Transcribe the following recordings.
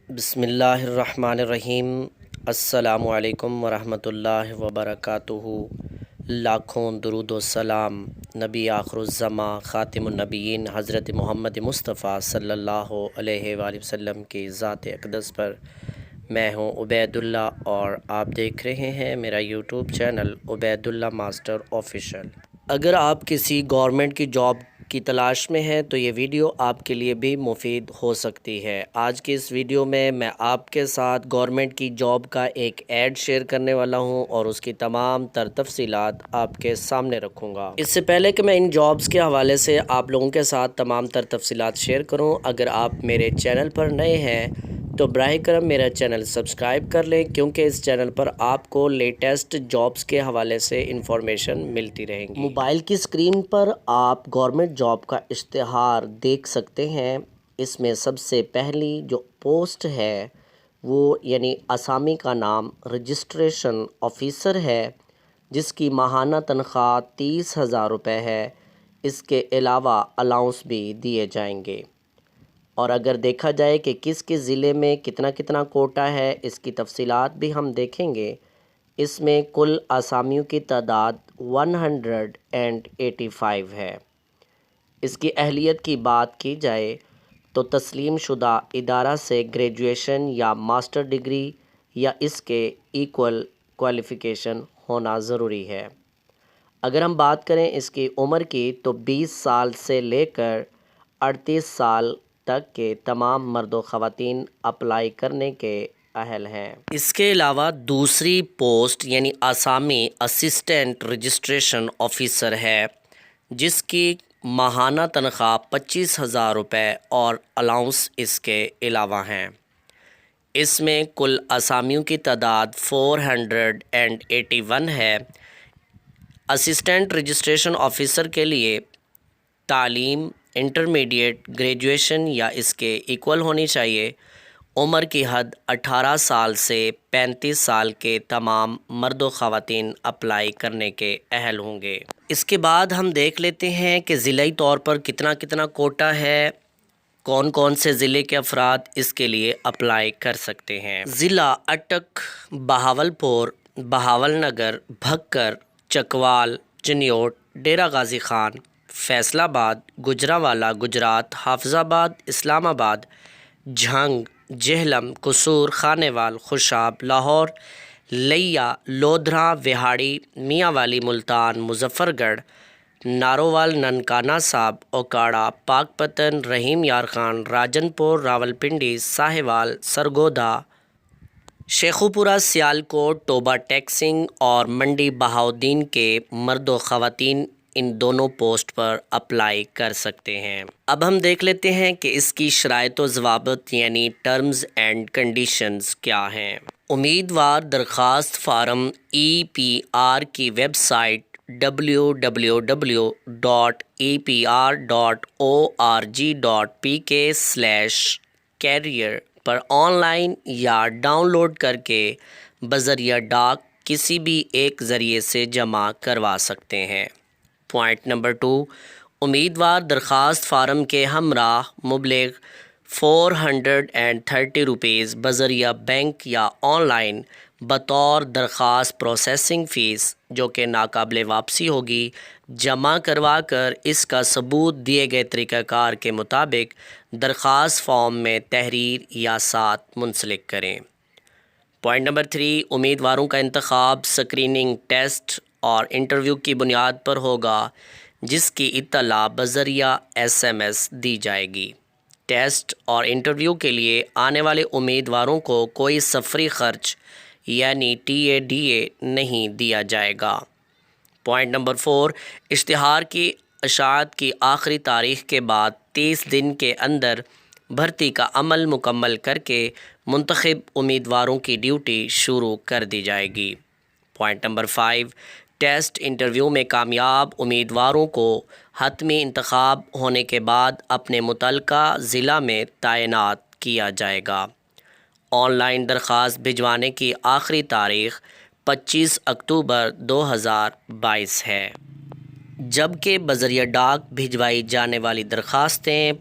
بسم اللہ الرحمن الرحیم۔ السلام علیکم ورحمۃ اللہ وبرکاتہ۔ لاکھوں درود و سلام نبی آخر الزماں خاتم النبیین حضرت محمد مصطفیٰ صلی اللہ علیہ وآلہ وسلم کی ذات اقدس پر۔ میں ہوں عبید اللہ اور آپ دیکھ رہے ہیں میرا یوٹیوب چینل عبید اللہ ماسٹر آفیشیل۔ اگر آپ کسی گورنمنٹ کی جاب کی تلاش میں ہیں تو یہ ویڈیو آپ کے لیے بھی مفید ہو سکتی ہے۔ آج کی اس ویڈیو میں آپ کے ساتھ گورنمنٹ کی جاب کا ایک ایڈ شیئر کرنے والا ہوں اور اس کی تمام تر تفصیلات آپ کے سامنے رکھوں گا۔ اس سے پہلے کہ میں ان جابز کے حوالے سے آپ لوگوں کے ساتھ تمام تر تفصیلات شیئر کروں، اگر آپ میرے چینل پر نئے ہیں تو براہ کرم میرا چینل سبسکرائب کر لیں، کیونکہ اس چینل پر آپ کو لیٹسٹ جابز کے حوالے سے انفارمیشن ملتی رہیں گی۔ موبائل کی اسکرین پر آپ گورنمنٹ جاب کا اشتہار دیکھ سکتے ہیں۔ اس میں سب سے پہلی جو پوسٹ ہے وہ یعنی اسامی کا نام رجسٹریشن آفیسر ہے، جس کی ماہانہ تنخواہ 30,000 روپے ہے۔ اس کے علاوہ الاؤنس بھی دیے جائیں گے۔ اور اگر دیکھا جائے کہ کس کس ضلع میں کتنا کوٹا ہے، اس کی تفصیلات بھی ہم دیکھیں گے۔ اس میں کل آسامیوں کی تعداد 185 ہے۔ اس کی اہلیت کی بات کی جائے تو تسلیم شدہ ادارہ سے گریجویشن یا ماسٹر ڈگری یا اس کے ایکول کوالیفیکیشن ہونا ضروری ہے۔ اگر ہم بات کریں اس کی عمر کی تو 20 سال سے لے کر 38 سال تک کے تمام مرد و خواتین اپلائی کرنے کے اہل ہیں۔ اس کے علاوہ دوسری پوسٹ یعنی آسامی اسسٹنٹ رجسٹریشن آفیسر ہے، جس کی ماہانہ تنخواہ 25,000 روپے اور الاؤنس اس کے علاوہ ہیں۔ اس میں کل آسامیوں کی تعداد 481 ہے۔ اسسٹنٹ رجسٹریشن آفیسر کے لیے تعلیم انٹرمیڈیٹ، گریجویشن یا اس کے ایکول ہونی چاہیے۔ عمر کی حد 18 سال سے 35 سال کے تمام مرد و خواتین اپلائی کرنے کے اہل ہوں گے۔ اس کے بعد ہم دیکھ لیتے ہیں کہ ضلعی طور پر کتنا کوٹا ہے، کون کون سے ضلع کے افراد اس کے لیے اپلائی کر سکتے ہیں۔ ضلع اٹک، بہاولپور، بہاول نگر، بھکر، چکوال، چنیوٹ، ڈیرہ غازی خان، فیصل آباد، گوجرانوالہ گجرات، حافظ آباد، اسلام آباد، جھنگ، جہلم، قصور، خانیوال، خوشاب، لاہور، لیا، لودھرا، وہاڑی، میاں والی، ملتان، مظفر گڑھ، نارووال، ننکانہ صاحب، اوکاڑا، پاک پتن، رحیم یار خان، راجن پور، راولپنڈی، ساہیوال، سرگودا، شیخوپورہ، سیالکوٹ، ٹوبہ ٹیکسنگ اور منڈی بہاؤدین کے مرد و خواتین ان دونوں پوسٹ پر اپلائی کر سکتے ہیں۔ اب ہم دیکھ لیتے ہیں کہ اس کی شرائط و ضوابط یعنی ٹرمز اینڈ کنڈیشنز کیا ہیں۔ امیدوار درخواست فارم EPR کی ویب سائٹ www.epr.org.pk/career پر آن لائن یا ڈاؤن لوڈ کر کے بذریعہ ڈاک کسی بھی ایک ذریعے سے جمع کروا سکتے ہیں۔ پوائنٹ نمبر 2، امیدوار درخواست فارم کے ہمراہ مبلغ 430 روپیز بذریعہ بینک یا آن لائن بطور درخواست پروسیسنگ فیس، جو کہ ناقابل واپسی ہوگی، جمع کروا کر اس کا ثبوت دیے گئے طریقہ کار کے مطابق درخواست فارم میں تحریر یا ساتھ منسلک کریں۔ پوائنٹ نمبر 3، امیدواروں کا انتخاب اسکریننگ ٹیسٹ اور انٹرویو کی بنیاد پر ہوگا، جس کی اطلاع بذریعہ SMS دی جائے گی۔ ٹیسٹ اور انٹرویو کے لیے آنے والے امیدواروں کو کوئی سفری خرچ یعنی TADA نہیں دیا جائے گا۔ پوائنٹ نمبر 4، اشتہار کی اشاعت کی آخری تاریخ کے بعد 30 دن کے اندر بھرتی کا عمل مکمل کر کے منتخب امیدواروں کی ڈیوٹی شروع کر دی جائے گی۔ پوائنٹ نمبر 5، ٹیسٹ انٹرویو میں کامیاب امیدواروں کو حتمی انتخاب ہونے کے بعد اپنے متعلقہ ضلع میں تعینات کیا جائے گا۔ آن لائن درخواست بھجوانے کی آخری تاریخ 25 اکتوبر 2022 ہے، جبکہ بذریعہ ڈاک بھجوائی جانے والی درخواستیں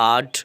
8,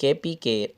KPK,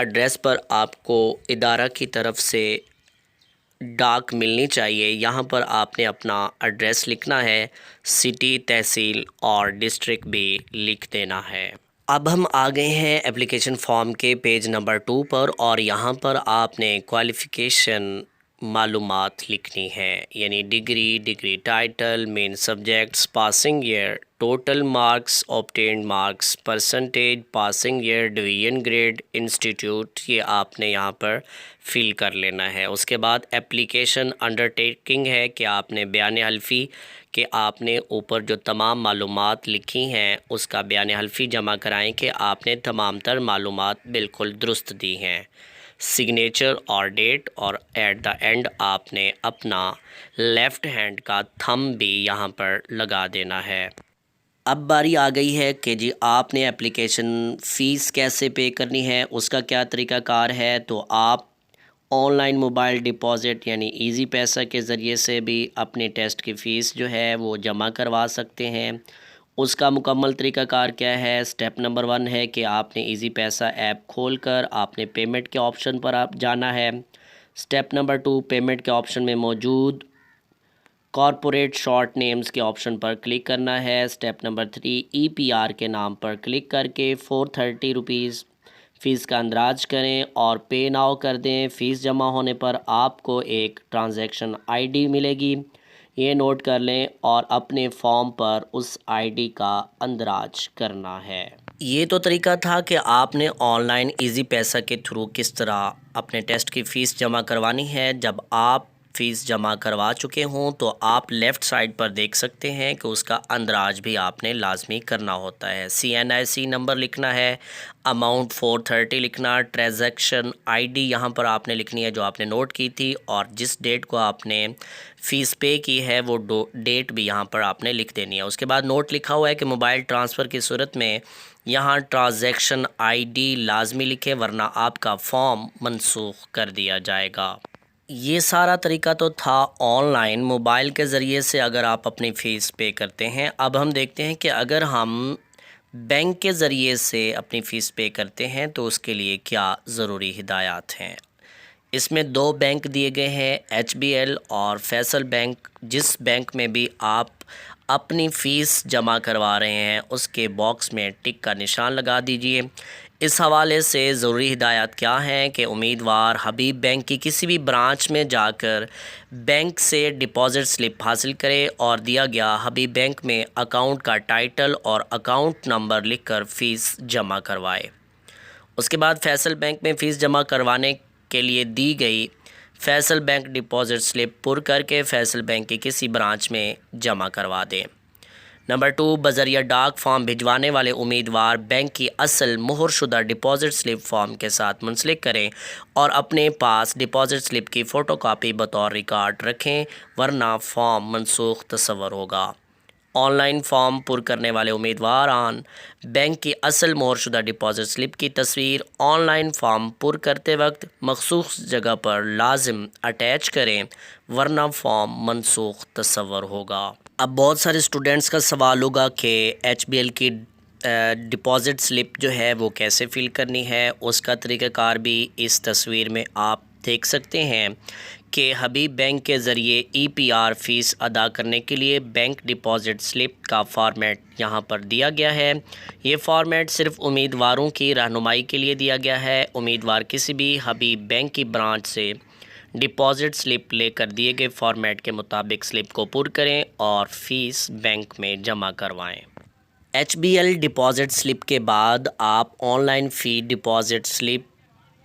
ایڈریس پر آپ کو ادارہ کی طرف سے ڈاک ملنی چاہیے۔ یہاں پر آپ نے اپنا ایڈریس لکھنا ہے، سٹی، تحصیل اور ڈسٹرکٹ بھی لکھ دینا ہے۔ اب ہم آ گئے ہیں اپلیکیشن فارم کے پیج نمبر 2 پر، اور یہاں پر آپ نے کوالیفیکیشن معلومات لکھنی ہے، یعنی degree title, main subjects, passing year, total marks, obtained marks, percentage, passing year, division grade, institute, یہ آپ نے یہاں پر فل کر لینا ہے۔ اس کے بعد اپلیکیشن انڈر ٹیکنگ ہے کہ آپ نے بیان حلفی کہ آپ نے اوپر جو تمام معلومات لکھی ہیں اس کا بیان حلفی جمع کرائیں کہ آپ نے تمام تر معلومات بالکل درست دی ہیں۔ سگنیچر اور ڈیٹ، اور ایٹ دا اینڈ آپ نے اپنا لیفٹ ہینڈ کا تھم بھی یہاں پر لگا دینا ہے۔ اب باری آ گئی ہے کہ جی آپ نے اپلیکیشن فیس کیسے پے کرنی ہے، اس کا کیا طریقہ کار ہے۔ تو آپ آن لائن موبائل ڈپازٹ یعنی ایزی پیسہ کے ذریعے سے بھی اپنے ٹیسٹ کی فیس جو ہے وہ جمع کروا سکتے ہیں۔ اس کا مکمل طریقہ کار کیا ہے؟ سٹیپ نمبر 1 ہے کہ آپ نے ایزی پیسہ ایپ کھول کر آپ نے پیمنٹ کے آپشن پر آپ جانا ہے۔ سٹیپ نمبر 2، پیمنٹ کے آپشن میں موجود کارپوریٹ شارٹ نیمز کے آپشن پر کلک کرنا ہے۔ سٹیپ نمبر 3، ای پی آر کے نام پر کلک کر کے 430 روپیز فیس کا اندراج کریں اور پے ناؤ کر دیں۔ فیس جمع ہونے پر آپ کو ایک ٹرانزیکشن آئی ڈی ملے گی، یہ نوٹ کر لیں اور اپنے form per us I D کا اندراج کرنا ہے۔ یہ تو طریقہ تھا کہ آپ نے آن لائن ایزی پیسہ کے تھرو کس طرح اپنے ٹیسٹ کی فیس جمع کروانی ہے۔ جب آپ فیس جمع کروا چکے ہوں تو آپ لیفٹ سائڈ پر دیکھ سکتے ہیں کہ اس کا اندراج بھی آپ نے لازمی کرنا ہوتا ہے۔ CNIC نمبر لکھنا ہے، اماؤنٹ 430 لکھنا، ٹرانزیکشن آئی ڈی یہاں پر آپ نے لکھنی ہے جو آپ نے نوٹ کی تھی، اور جس ڈیٹ کو آپ نے فیس پے کی ہے وہ ڈیٹ بھی یہاں پر آپ نے لکھ دینی ہے۔ اس کے بعد نوٹ لکھا ہوا ہے کہ موبائل ٹرانسفر کی صورت میں یہاں ٹرانزیکشن آئی ڈی لازمی لکھے ورنہ آپ کا فارم منسوخ کر دیا جائے گا۔ یہ سارا طریقہ تو تھا آن لائن موبائل کے ذریعے سے اگر آپ اپنی فیس پے کرتے ہیں۔ اب ہم دیکھتے ہیں کہ اگر ہم بینک کے ذریعے سے اپنی فیس پے کرتے ہیں تو اس کے لیے کیا ضروری ہدایات ہیں۔ اس میں 2 بینک دیے گئے ہیں، HBL اور فیصل بینک۔ جس بینک میں بھی آپ اپنی فیس جمع کروا رہے ہیں اس کے باکس میں ٹک کا نشان لگا دیجئے۔ اس حوالے سے ضروری ہدایات کیا ہیں کہ امیدوار حبیب بینک کی کسی بھی برانچ میں جا کر بینک سے ڈپازٹ سلپ حاصل کرے اور دیا گیا حبیب بینک میں اکاؤنٹ کا ٹائٹل اور اکاؤنٹ نمبر لکھ کر فیس جمع کروائے۔ اس کے بعد فیصل بینک میں فیس جمع کروانے کے لیے دی گئی فیصل بینک ڈپازٹ سلپ پر کر کے فیصل بینک کی کسی برانچ میں جمع کروا دیں۔ نمبر 2، بذریعہ ڈاک فارم بھجوانے والے امیدوار بینک کی اصل مہر شدہ ڈپازٹ سلپ فارم کے ساتھ منسلک کریں اور اپنے پاس ڈپازٹ سلپ کی فوٹو کاپی بطور ریکارڈ رکھیں ورنہ فارم منسوخ تصور ہوگا۔ آن لائن فارم پر کرنے والے امیدواران بینک کی اصل مہر شدہ ڈپازٹ سلپ کی تصویر آن لائن فارم پر کرتے وقت مخصوص جگہ پر لازم اٹیچ کریں ورنہ فارم منسوخ تصور ہوگا۔ اب بہت سارے اسٹوڈنٹس کا سوال ہوگا کہ HBL کی ڈپازٹ سلپ جو ہے وہ کیسے فل کرنی ہے۔ اس کا طریقہ کار بھی اس تصویر میں آپ دیکھ سکتے ہیں کہ حبیب بینک کے ذریعے EPR فیس ادا کرنے کے لیے بینک ڈپازٹ سلپ کا فارمیٹ یہاں پر دیا گیا ہے۔ یہ فارمیٹ صرف امیدواروں کی رہنمائی کے لیے دیا گیا ہے۔ امیدوار کسی بھی حبیب بینک کی برانچ سے ڈپازٹ سلپ لے کر دیے گئے فارمیٹ کے مطابق سلپ کو پر کریں اور فیس بینک میں جمع کروائیں۔ HBL ڈپازٹ سلپ کے بعد آپ آن لائن فی ڈپازٹ سلپ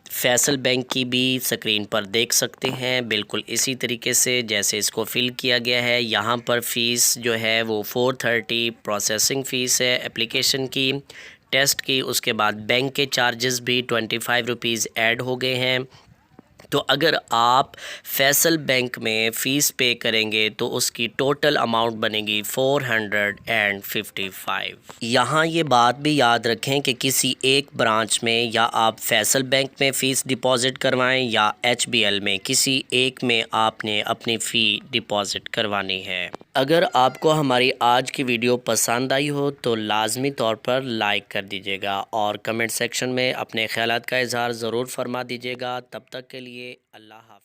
فیصل بینک کی بھی سکرین پر دیکھ سکتے ہیں، بالکل اسی طریقے سے جیسے اس کو فل کیا گیا ہے۔ یہاں پر فیس جو ہے وہ 430 پروسیسنگ فیس ہے اپلیکیشن کی، ٹیسٹ کی۔ اس کے بعد بینک کے چارجز بھی 25 روپیز ایڈ ہو گئے ہیں۔ تو اگر آپ فیصل بینک میں فیس پے کریں گے تو اس کی ٹوٹل اماؤنٹ بنے گی 455۔ یہاں یہ بات بھی یاد رکھیں کہ کسی ایک برانچ میں یا آپ فیصل بینک میں فیس ڈپازٹ کروائیں یا HBL میں، کسی ایک میں آپ نے اپنی فی ڈپازٹ کروانی ہے۔ اگر آپ کو ہماری آج کی ویڈیو پسند آئی ہو تو لازمی طور پر لائک کر دیجیے گا اور کمنٹ سیکشن میں اپنے خیالات کا اظہار ضرور فرما دیجیے گا۔ تب تک کے لیے اللہ حافظ۔